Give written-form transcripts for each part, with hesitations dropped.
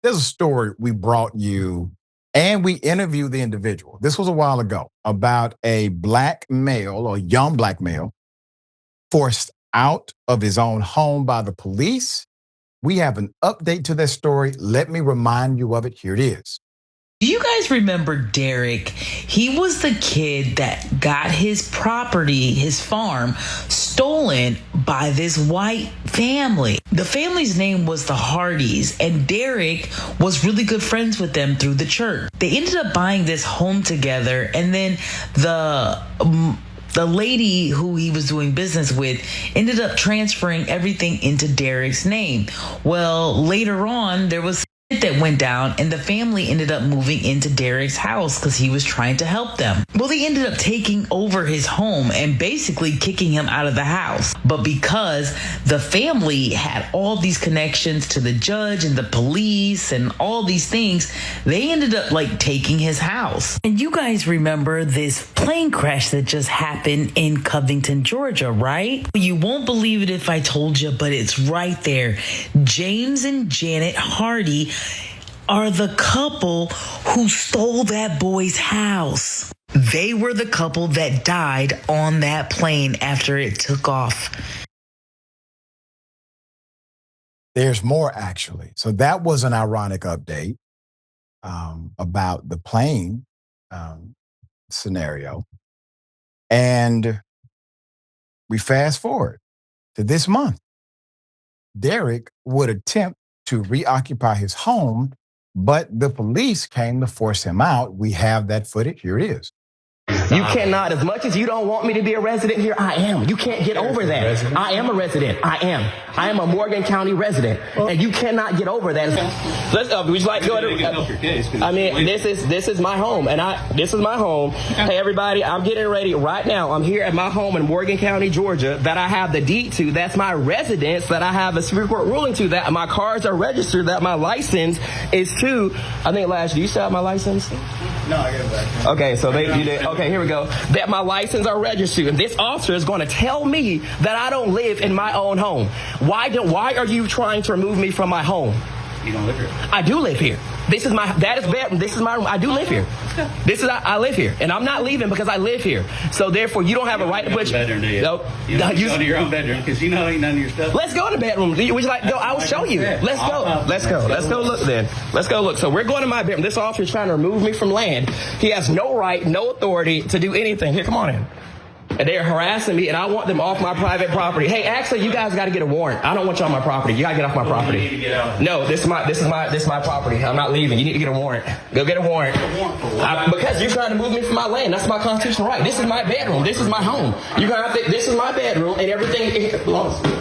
There's a story we brought you, and we interviewed the individual. This was a while ago about a black male or young black male forced out of his own home by the police. We have an update to that story. Let me remind you of it. Here it is. Do you guys remember Derrick? He was the kid that got his property, his farm, stolen by this white family. The family's name was the Hardys, and Derrick was really good friends with them through the church. They ended up buying this home together, and then the lady who he was doing business with ended up transferring everything into Derrick's name. Well, later on, there was that went down, and the family ended up moving into Derrick's house because he was trying to help them. Well, they ended up taking over his home and basically kicking him out of the house. But because the family had all these connections to the judge and the police and all these things, they ended up taking his house. And you guys remember this plane crash that just happened in Covington, Georgia, right? You won't believe it if I told you, but it's right there. James and Janet Hardy are the couple who stole that boy's house. They were the couple that died on that plane after it took off. There's more, actually. So that was an ironic update about the plane scenario. And we fast forward to this month. Derrick would attempt to reoccupy his home, but the police came to force him out. We have that footage. Here it is. You cannot, as much as you don't want me to be a resident here, I am. You can't get over that. I am a resident. I am a Morgan County resident, and you cannot get over that. Would you like to go to? I mean, this is my home, and this is my home. Hey, everybody, I'm getting ready right now. I'm here at my home in Morgan County, Georgia, that I have the deed to. That's my residence that I have a Supreme Court ruling to. That my cars are registered. That my license is to. I think last. Do you still have my license? No, I got it back. Okay, so you did. Okay, here we go. That my license are registered, and this officer is going to tell me that I don't live in my own home. Why are you trying to remove me from my home? You don't live here. I do live here. This is my bedroom. This is my room. I do live here. I live here, and I'm not leaving because I live here. So therefore, you don't have a right to put your bedroom, do you? Nope. You don't go to your own bedroom because you know ain't none of your stuff. Let's go to the bedroom. Would you like to go? I will show you. Let's go. Let's go look then. Let's go look. So we're going to my bedroom. This officer is trying to remove me from land. He has no right, no authority to do anything. Here, come on in. And they're harassing me, and I want them off my private property. Hey, actually, you guys got to get a warrant. I don't want you on my property. You got to get off my property. You need to get out. No, this is my property. I'm not leaving. You need to get a warrant. Go get a warrant. Because you're trying to move me from my land. That's my constitutional right. This is my bedroom. This is my home. You're gonna have to. This is my bedroom, and everything belongs to me.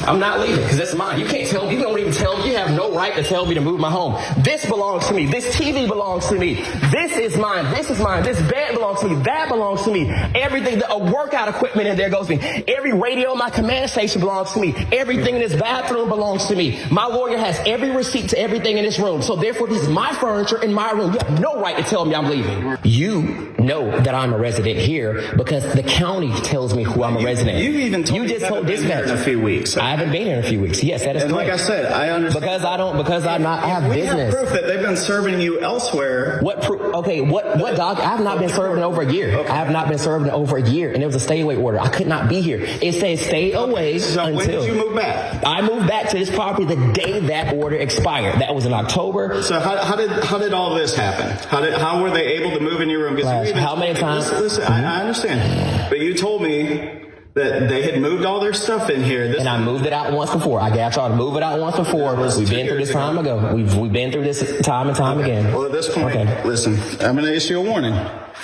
I'm not leaving because it's mine. You can't tell me. You don't even tell me. You have no right to tell me to move my home. This belongs to me. This TV belongs to me. This is mine. This is mine. This bed belongs to me. That belongs to me. Everything, a workout equipment in there goes to me. Every radio in my command station belongs to me. Everything in this bathroom belongs to me. My lawyer has every receipt to everything in this room. So therefore, this is my furniture in my room. You have no right to tell me I'm leaving. You know that I'm a resident here because the county tells me who I'm a resident. You even told me just told dispatch in a few weeks. I haven't been here in a few weeks. Yes, that is and correct. Like I said, I understand. I have we business. have proof that they've been serving you elsewhere. What proof? Okay, what dog? I have not been served in over a year. Okay. I have not been served in over a year, and it was a stay away order. I could not be here. It says stay away until. When did you move back? I moved back to this property the day that order expired. That was in October. So how did all this happen? How were they able to move in your room? How many times? Listen, I understand, but you told me that they had moved all their stuff in here. And I moved it out once before. I got y'all to move it out once before. We've been through this time ago. We've been through this time and time again. Well, at this point, listen, I'm going to issue a warning,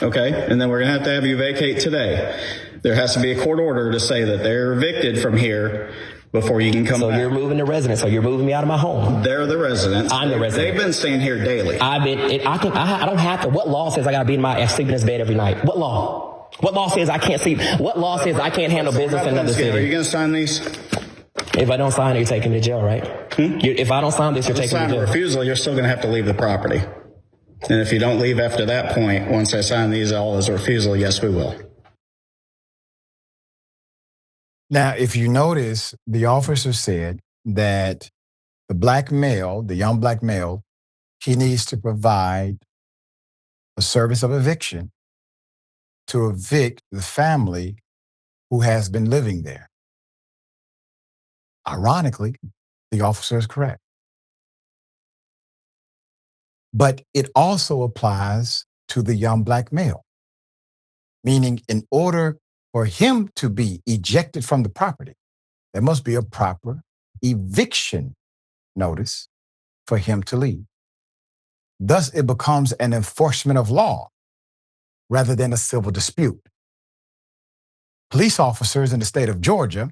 okay? And then we're going to have you vacate today. There has to be a court order to say that they're evicted from here before you can come back. So you're moving the residents. So you're moving me out of my home. They're the residents. I'm the resident. They've been staying here daily. I don't have to. What law says I got to be sleep in this bed every night? What law? What law says I can't sleep? What law says I can't handle business in another city? Are you going to sign these? If I don't sign it, you're taking me to jail, right? If I don't sign this, you're taking me to jail. Refusal, you're still going to have to leave the property. And if you don't leave after that point, once I sign these all as a refusal, yes, we will. Now, if you notice, the officer said that the black male, the young black male, he needs to provide a service of eviction to evict the family who has been living there. Ironically, the officer is correct. But it also applies to the young black male, meaning in order for him to be ejected from the property, there must be a proper eviction notice for him to leave. Thus, it becomes an enforcement of law rather than a civil dispute. Police officers in the state of Georgia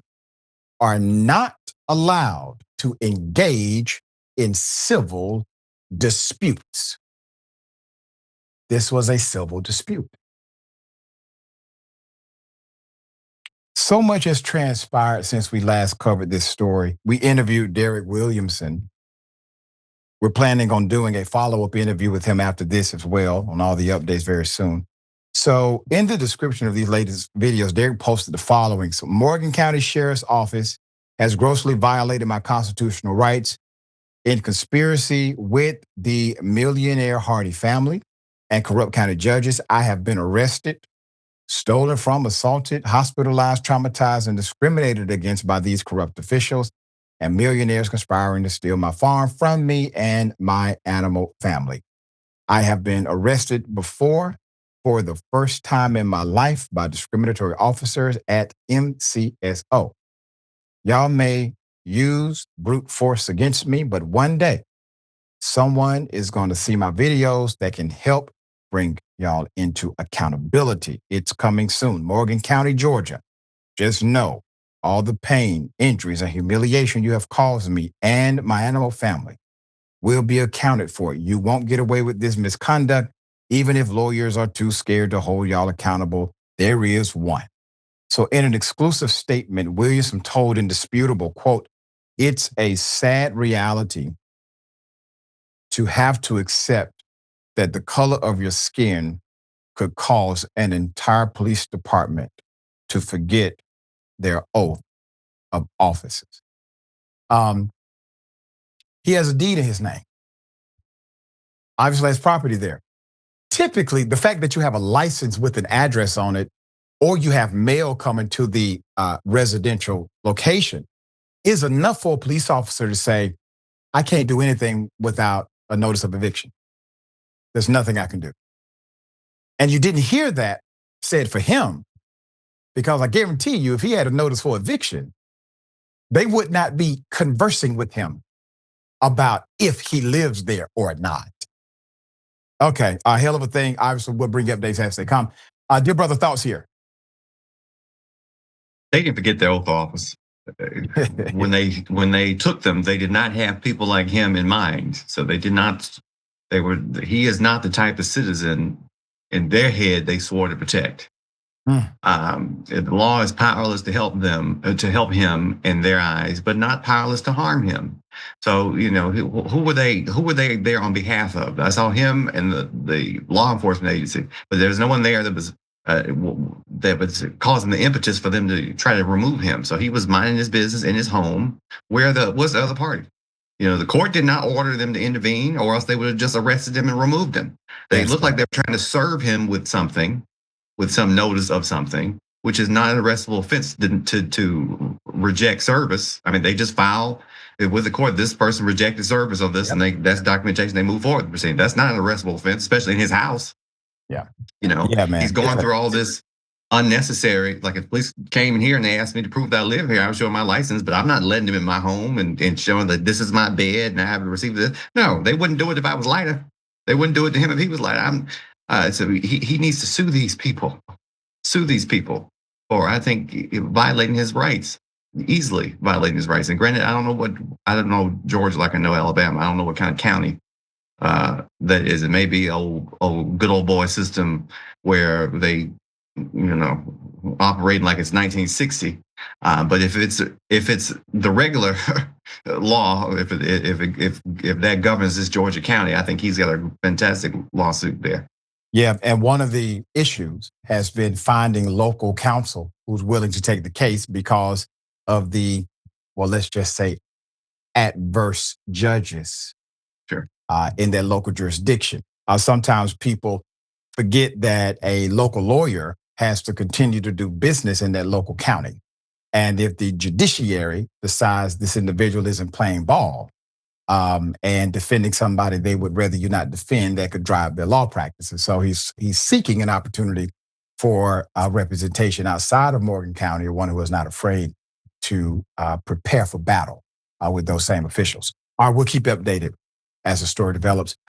are not allowed to engage in civil disputes. This was a civil dispute. So much has transpired since we last covered this story. We interviewed Derrick Williamson. We're planning on doing a follow-up interview with him after this as well on all the updates very soon. So in the description of these latest videos, Derrick posted the following. So Morgan County Sheriff's Office has grossly violated my constitutional rights in conspiracy with the millionaire Hardy family and corrupt county judges. I have been arrested, stolen from, assaulted, hospitalized, traumatized, and discriminated against by these corrupt officials and millionaires conspiring to steal my farm from me and my animal family. I have been arrested before for the first time in my life by discriminatory officers at MCSO. Y'all may use brute force against me, but one day someone is going to see my videos that can help bring y'all into accountability. It's coming soon. Morgan County, Georgia. Just know all the pain, injuries, and humiliation you have caused me and my animal family will be accounted for. You won't get away with this misconduct, even if lawyers are too scared to hold y'all accountable. There is one. So in an exclusive statement, Williamson told Indisputable, quote, "It's a sad reality to have to accept that the color of your skin could cause an entire police department to forget their oath of offices." He has a deed in his name. Obviously, has property there. Typically, the fact that you have a license with an address on it, or you have mail coming to the residential location, is enough for a police officer to say, I can't do anything without a notice of eviction. There's nothing I can do. And you didn't hear that said for him, because I guarantee you, if he had a notice for eviction, they would not be conversing with him about if he lives there or not. Okay, a hell of a thing. Obviously, we'll bring you updates as they come. Dear brother, thoughts here? They didn't forget their oath of office. When they took them, they did not have people like him in mind. So they did not. He is not the type of citizen in their head they swore to protect. The law is powerless to help him in their eyes, but not powerless to harm him. So, who were they there on behalf of? I saw him and the law enforcement agency, but there was no one there that was causing the impetus for them to try to remove him. So he was minding his business in his home. What's the other party? The court did not order them to intervene, or else they would have just arrested him and removed him. They looked like they were trying to serve him with something, with some notice of something, which is not an arrestable offense to reject service. I mean, they just file with the court, this person rejected service on this, and that's documentation. They move forward with the proceeding. That's not an arrestable offense, especially in his house. Yeah. Man. He's going through all this unnecessary. Like, if police came in here and they asked me to prove that I live here, I would show my license, but I'm not letting them in my home and showing that this is my bed and I haven't received this. No, they wouldn't do it if I was lighter. They wouldn't do it to him if he was lighter. So he needs to sue these people for, I think, violating his rights, easily violating his rights. And granted, I don't know Georgia like I know Alabama. I don't know what kind of county that is. It may be a good old boy system where they, operating like it's 1960. But if it's the regular law, if that governs this Georgia county, I think he's got a fantastic lawsuit there. Yeah, and one of the issues has been finding local counsel who's willing to take the case because of the, well, let's just say, adverse judges Sure. in their local jurisdiction. Sometimes people forget that a local lawyer has to continue to do business in that local county. And if the judiciary decides this individual isn't playing ball and defending somebody they would rather you not defend, that could drive their law practices. So he's seeking an opportunity for representation outside of Morgan County, or one who is not afraid to prepare for battle with those same officials. All right, we'll keep you updated as the story develops.